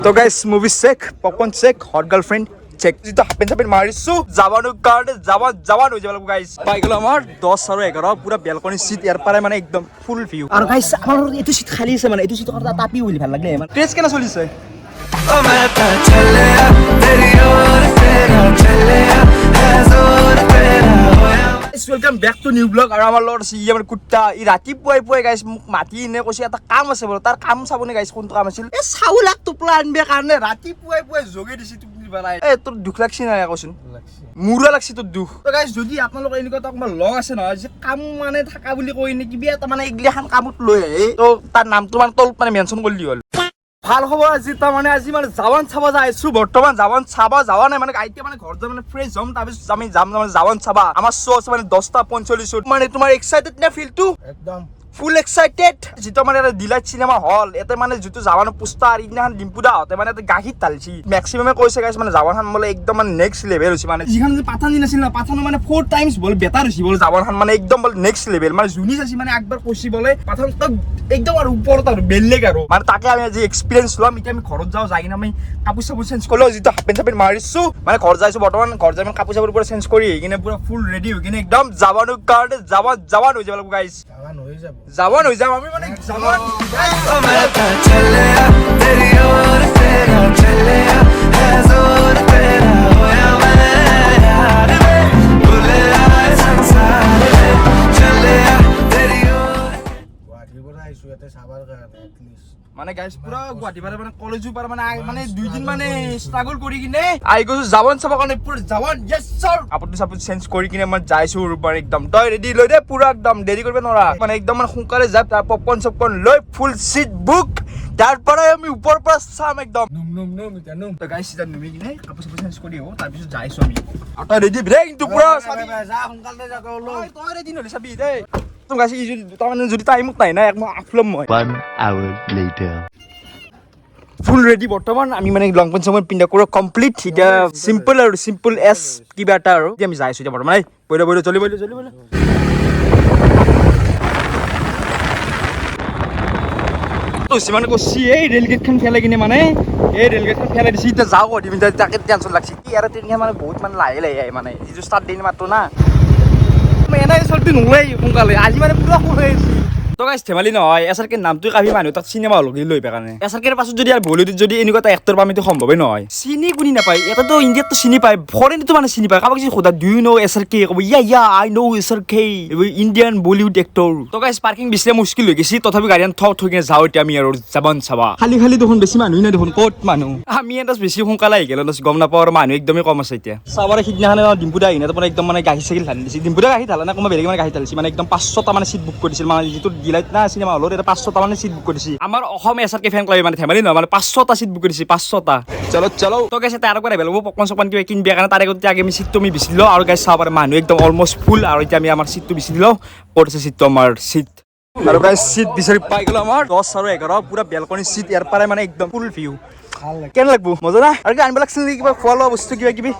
তো guys movie check, popcorn check, hot girlfriend check. যেটা হাফ পেন মাৰিছো যাবানোৰ কাৰণে যাবান হৈ যাব গাইস। পাই গ'ল আমাৰ 10 আৰু 11 পুৰা বেলকনি সিট ইয়াৰ পাৰে মানে একদম ফুল ভিউ। আৰু গাইস আমাৰ এইটো সিট খালি আছে মানে এইটো সিট কথা তাপি বুলি ভাল লাগে মানে। টেষ্ট কেনে চলিছে? Welcome back to new blog. আৰু আমাৰ লগত আছে আমাৰ কুত্তা। ই ৰাতিপুৱাই গাইছ মোক মাতি এনে কৈছে এটা কাম আছে বোলে, তাৰ কাম চাবনে গাইছ। কোনটো কাম আছিল? এই চাউলাক টোপলা আনবে কাৰণে ৰাতিপুৱাই জগি দিছি টোপনি পেলাই। এই তোৰ দুখ লাগছি নাই কচোন? মোৰো লাগছি তোৰ দুখ। তো গাইছ যদি আপোনালোকৰ এনেকুৱা এটা কোনোবা লগ আছে নহয় যে কাম মানে থাকা বুলি কৈ নে কিবা এটা মানে এইগিলাখান কামত লৈ আহে, তো তাৰ নামটো মানে তলত মানে মেনশ্যন কৰি দি হ'ল। ভাল খবৰ আজি তাৰমানে আজি মানে জাৱান চাব যাইছো। বৰ্তমান জাৱান চাব যাৱা নাই মানে এতিয়া মানে ঘৰত মানে ফ্ৰেছ হ'ম, তাৰপিছত আমি যাম মানে জাৱান চাবা। আমাৰ শ্ব' আছে মানে 10:45 মানে তোমাৰ এক্সাইটেড নে ফিলটো? একদম ফুল এক্সাইটেড। যেটা মানে এটা ডিলাইট চিনেমা হল এতে মানে যেটো জাৱানৰ পোষ্টাৰ ইদিনাখন ডিম্পুদা হতে মানে গাখীৰ ঢালছি। মেক্সিমামে কৈছে গাইছ মানে জাৱানখান বোলে একদম মানে নেক্সট লেভেল হৈছে। মানে যিখন যে পাঠান দিন আছিল না, পাঠানো মানে 4 টাইমছ বল বেটাৰ হৈছে বল। জাৱানখান মানে একদম বল নেক্সট লেভেল। মানে জুনি আছে মানে একবাৰ কৈছি বলে পাঠান তো একদম আৰু ওপৰত আৰু বেলেগ আৰু মানে তাকে আমি আজি এক্সপেৰিয়েন্স লম। এতিয়া আমি ঘৰত যাওঁ, যাই কিনে আমি কাপোৰ চাপোৰ চেঞ্জ কৰিলো। যেটো হাফ পেন চাপেন মাৰিছো মানে ঘৰত যাইছো। বৰ্তমান ঘৰত যাই কাপোৰ চাপোৰ পুৰা চেঞ্জ কৰি কিনে পুৰা ফুল ৰেডি হৈ কিনে একদম জাৱানৰ কাৰণে জাৱান হৈ যাব গাইছ। জাৱান হৈ যাম আমি মানে জাৱান। মানে গাইছ পুৰা গুৱাহাটী পাৰা মানে কলেজো পাৰা মানে 2 দিন মানে ষ্ট্ৰাগল কৰি কিনে আই গৈছো জাৱান চাবৰ কাৰণে। পুৰা জাৱান ইয়েছ স্যাৰ। আপত্তি সাপত্তি চেঞ্জ কৰি কিনে মই যাইছো ৰূপাৰ একদম। তই ৰেডি লৈ দে পুৰা একদম দেৰি কৰিব নোৱাৰা মানে একদম মানে সোনকালে যাম। তাৰ পপকৰ্ন লৈ ফুল সিট বুক। তাৰ পৰাই আমি ওপৰৰ পৰা চাম একদম নুম। তো গাইছ এটা নুমি কিনে কাপোৰ চাপোৰ চেঞ্জ কৰি আহো, তাৰপিছত যাইছো আমি। আৰু তই ৰেডি ব্ৰেক কিন্তু পুৰা চাবি যা সোনকালে যা লৈ তই ৰেডি নহলি চাবি দেই। তো গাইছ তাৰমানে যদি টাইমত নাই না একমাহ আফলম মই 1 hour later. ফুল ৰেডি বৰ্তমান আমি মানে লং পেন্ট চং পিন্ধা কৰা কমপ্লিট। এতিয়া চিম্পল আৰু চিম্পল এছ কিবা এটা আৰু আমি যাইছো এতিয়া বৰ্তমান। বইল জলি মানে কৈছি এই ৰেল গেটখন ফেলাই কিনে মানে এই ৰেল গেটখন ফেলাই দিছি। এতিয়া যাওঁ দিম তাকে টেনশ্যন লাগছি। ইয়াৰ ট্ৰেইনখন মানে বহুত মানে লাহে আহে মানে যিটো ষ্টাৰ্ট দিন মাত্ৰ না এনেই চলতি নোলাই সোনকালে। আজি মানে পুৰা ফুল হৈ আছে। তো গাইছ ধেমালি নহয়, এছআৰকে নামটো কাভি মানুহ তাক চিনেমা হল লৈ কাৰণে। এছআৰকেৰ পাছত যদি আৰু বলিউডত যদি এনেকুৱা এটা এক্টৰ পাম এইটো সম্ভৱেই নহয়। চিনি কোনি নাপায়, এটাতো ইণ্ডিয়াততো চিনি পায়, ফৰেনতো মানে চিনি পায়। কাৰোবাক যদি সোধা ডু ইউ নো এছআৰকে ক'ব yeah I know SRK Indian Bollywood actor. তো গাইছ পাৰ্কিং বিচাৰে মুস্কিল হৈ গৈছে, তথাপি গাড়ীখন থৈ কিনে যাওঁ এতিয়া আমি আৰু জাৱান চাবা। খালি দেখোন বেছি মানুহ নাই দেখোন। ক'ত মানুহ আমি এটা বেছি সোনকালে আহি গেল গম নাপাওঁ আৰু মানুহ একদমেই কম আছে এতিয়া। চাবাৰে সিদিনাখনে ডিম্পুদা আহি তাৰ একদম মানে গাখীৰ চাখীৰ ঢালি দিছে। ডিম্পুদা গাখীৰ ঢালা না কোনোবা বেলেগ মানে গাখীৰ ঢালিছে মানে একদম 5-6টা মানে চিট বুক কৰিছিল। মানে যিটো ডিলাইট না চিনেমা হলত এটা 5-6টা মানে চিট বুক কৰিছে। আমাৰ অসম এছআৰকে ফেন ক্লাবে মানে ধেমালি নহয় মানে 5-6টা চিট বুক কৰিছে 5-6টা। চলো তো গাইছ তাৰ পৰা আহিব পপকৰ্ন চপকৰ্ন কিবা কিনবে কাৰণে তাৰে আগতে আমি চিটটো আমি বিচি দিলোঁ। আৰু গাইছ চাব পাৰে মানুহ একদম অলমষ্ট ফুল। আৰু এতিয়া আমি আমাৰ চিটটো বিচি দিলোঁ। ক'ত আছে চিটটো আমাৰ চিট। আৰু গাইছ চিট বিচাৰি পাই গ'লো আমাৰ 10 আৰু 11 পুৰা বেলকনি চিট। ইয়াৰ পৰা মানে একদম ফুল ভিউ। কেনে লাগব মজা না? আৰু কি আনিব লাগছিল নেকি কিবা খোৱা লোৱা বস্তু কিবা কিবি?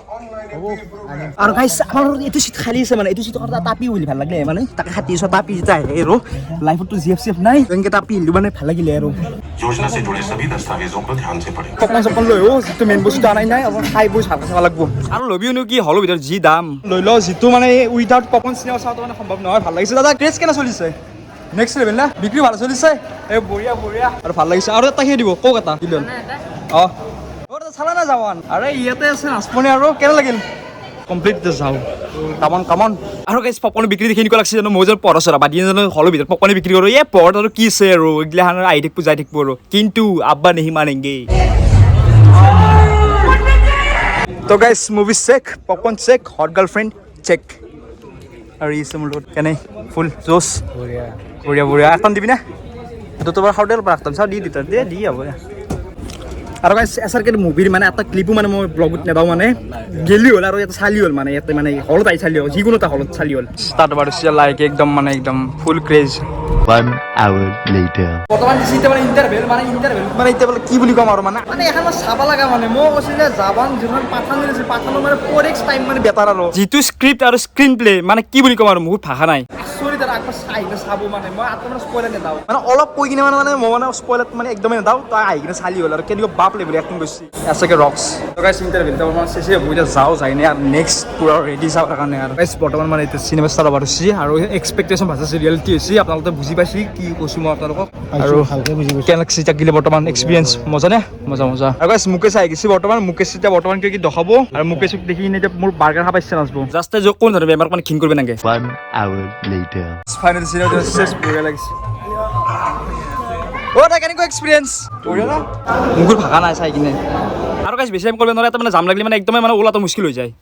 আৰু গাইস আমাৰ এইটো সিট খালি আছে মানে এইটো সিট কথা তাপি বুলি ভাল লাগে মানে তাকে খাতি তাপি যায় আৰু লাইফতো জিএফ নাই এনেকে তাপি মানে ভাল লাগিলে আৰু योजना से जुड़े सभी दस्तावेजों को ध्यान से पढ़ें। পপকৰ্ন লৈ যিটো মেইন বস্তু আনাই নাই অলপ খাই বৈ চাব লাগব। আৰু লবিওনো কি হলৰ ভিতৰত যি দাম লৈ লওঁ যিটো মানে উইদাউট পপকৰ্ন চিনেমা চাওঁটো মানে সম্ভৱ নহয়। ভাল লাগিছে দাদা। ক্ৰেজ কেনে চলিছে? নেক্সট লেভেল না? বিক্ৰী ভাল চলিছে? এই বঢ়িয়া আৰু ভাল লাগিছে। আৰু এটা সেই দিব কওক এটা কি লল অঁ চালা না জাৱান? আৰে ইয়াতে আছে আচপনে। আৰু কেনে লাগিল? কমপ্লিট যাওঁ কামন আৰু গাইছ পপকৰ্ন বিক্ৰী দেখি এনেকুৱা লাগছে জানো মই যেন পঢ়া চৰা বাদি জানো হলৰ ভিতৰত পপকৰ্ন বিক্ৰী কৰোঁ। এই পঢ়ত আৰু কি আছে আৰু এইগিলাখান আহি থাকিব যাই থাকিব আৰু কিন্তু আব্বা নেহি মানেংগে। তো guys movie check, popcorn check, hot girlfriend check. আৰু ই আছে মোৰ লগত কেনে ফুল জোচ বঢ়িয়া এখন দিবি না? এইটো তোমাৰ খাওঁতে অলপ ৰাখতাম চাওঁ দি হ'ব। আৰু গাইছ এছআৰকে মুভিৰ মানে এটা ক্লিপো মানে মই ব্লগত নেদাওঁ মানে গেলি হ'ল আৰু ইয়াতে চালি হ'ল মানে ইয়াতে মানে হলত আহি চালি হ'ল যিকোনো এটা হলত চালি হ'ল। ষ্টাৰ্ট বাৰু লাইক একদম মানে একদম ফুল ক্ৰেজ। 1 hour later. বৰ্তমান দিছে মানে ইণ্টাৰভেল মানে এতিয়া বোলে কি বুলি ক'ম আৰু মানে এখন চাব লগা মানে মই কৈছোঁ যে জাৱান যিখন পাঠান পাঠানৰ মানে 4x টাইম মানে বেটাৰ আৰু যিটো স্ক্ৰিপ্ট আৰু স্ক্ৰীন প্লে মানে কি বুলি ক'ম আৰু বহুত ভাষা নাই। চৰি তাৰ একবাৰ চাই কিনে চাব মানে মই আত্ম মানে স্পইলাৰ নেদাও মানে অলপ কৈ কিনে মানে মই মানে স্পইলাৰ মানে একদমেই নেদাও তই আহি কিনে চালি হ'ল আৰু কেনেকুৱা বাপ লেভেল এক্টিং কৰিছে এছাকে ৰক্স গাইছ ইণ্টাৰভিউ তাৰ মানে চেছে হ'ব এতিয়া যাওঁ যাই নে আৰু নেক্সট পুৰা ৰেডি চাবৰ কাৰণে আৰু গাইছ বৰ্তমান মানে এতিয়া চিনেমা ষ্টাৰ্ট হ'ব হৈছে আৰু এক্সপেক্টেশ্যন ভাৰ্চেছ ৰিয়েলিটি হৈছে আপোনালোকে বুজি পাইছে কি কৈছোঁ মই আপোনালোকক আৰু ভালকে বুজি পাইছো কেনেকৈ চিটাক গিলে বৰ্তমান এক্সপিৰিয়েঞ্চ মজা নে মজা মজা আৰু গাইছ মুকেশ আহি গৈছে মুকেশ এতিয়া বৰ্তমান কি দেখাব আৰু মুকেশক দেখি কিনে এতিয়া মোৰ বাৰ্গাৰ খাব ইচ্ছা নাযাব জাষ্ট যোগ কোন ধৰণে বেমাৰ মানে ক্ষীণ কৰিব নাগে 1 hour later. ফাইনেল চিনেমা চেছ বঢ়িয়া লাগিছে অ' তাই কেনেকুৱা এক্সপিৰিয়েঞ্চ বঢ়িয়া না মুখৰ ভাষা নাই চাই কিনে আৰু গাইছ বেছি টাইম কৰিব নোৱাৰে এটা মানে জাম লাগিলে মানে একদমেই মানে ওলাটো মুস্কিল হৈ যায়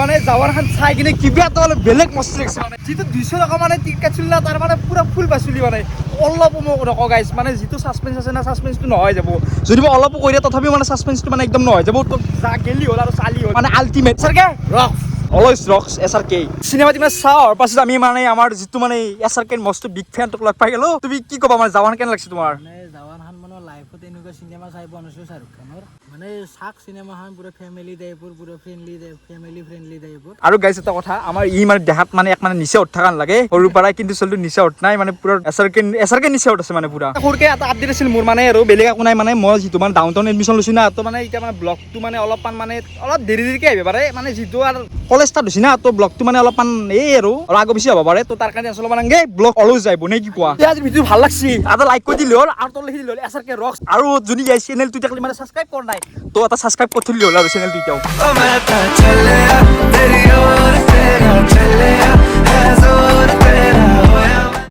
মানে যাৱাৰখন চাই কিনে কিবা এটা অলপ বেলেগ মস্তি লাগিছে মানে যিটো 200 টকা মানে টিকেট কাটিছিল না তাৰ মানে পুৰা ফুল পাইছিলি মানে অলপো মোক নকওঁ গাইছ মানে যিটো ছাছপেন্স আছে না ছাছপেন্সটো নহয় যাব যদি মই অলপো কৈ দিয়া তথাপিও মানে ছাছপেন্সটো মানে একদম নহয় যাব তো যা গেলি হ'ল আৰু চালি হ'ল মানে আল্টিমেট চাৰকে ৰক্স অলৱেজ ৰক্স SRK চিনেমা তুমি চাওঁ পাছত আমি মানে আমাৰ যিটো মানে SRK মস্ত বিগ ফেন তোক লগ পাই গ'লো তুমি কি ক'বা মানে যাৱান কেনে লাগিছে তোমাৰ জাৱানখান মানে লাইফত এনেকুৱা চিনেমা চাই পোৱা নাছিলোঁ শ্বাহৰুখ খানৰ মানে চাক চিনেমাখন পুৰা ফেমিলি টাইপৰ পুৰা ফেমিলি ফ্ৰেণ্ডলি টাইপৰ আৰু গাইছ এটা কথা আমাৰ ই মানে দেখাত মানে এক মানে নিচে উঠা কান লাগে সৰুৰ পৰাই কিন্তু চলটো নিচে উঠ নাই মানে পুৰা SRK নিচে উঠ আছে মানে পুৰা সৰুকে এটা আপডেট আছিল মোৰ মানে আৰু বেলেগ একো নাই মানে মই যিটো মানে ডাউনটাউন এডমিশ্যন লৈছোঁ না তো মানে এতিয়া মানে ব্লগটো মানে অলপমান মানে অলপ দেৰিকে আহিব পাৰে মানে যিটো আৰু কলেজ ষ্টাৰ্ট হৈছে না তো ব্লগটো মানে অলপমান এই আৰু আগৰ বেছি হ'ব পাৰে তো তাৰ কাৰণে আচলতে মানে ব্লগ অলৱেজ যাব নে কি কোৱা আজি ভিডিঅ ভাল লাগছি এটা লাইক কৰি দিলে হ'ল আৰু তল লিখি দিলে হ'ল SRK ৰক্স আৰু যদি এই চেনেলটো এতিয়া মানে ছাবস্ক্ৰাইব কৰা নাই তো এটা ছাবস্ক্ৰাইব কৰি থৈ দিলে হ'ল আৰু চেনেলটো এতিয়াও